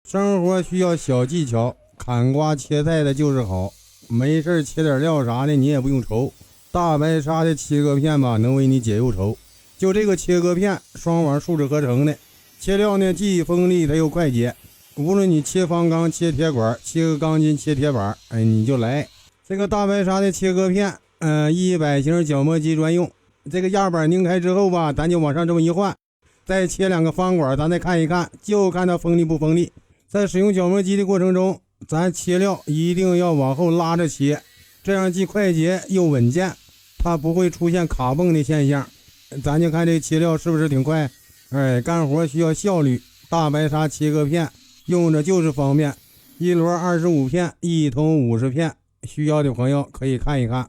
生活需要小技巧，砍瓜切菜的就是好。没事切点料啥的你也不用愁。大白鲨的切割片吧，能为你解忧愁。就这个切割片，双网树脂合成的，切料呢既锋利它又快捷。无论你切方钢、切铁管、切个钢筋、切铁板，你就来这个大白鲨的切割片。100型角磨机专用。这个压板拧开之后吧，咱就往上这么一换，再切2个方管，咱再看一看，就看它锋利不锋利。在使用角磨机的过程中，咱切料一定要往后拉着切，这样既快捷又稳健，它不会出现卡泵的现象。咱就看这切料是不是挺快。干活需要效率，大白鲨切割片用着就是方便，一摞25片，一通50片，需要的朋友可以看一看。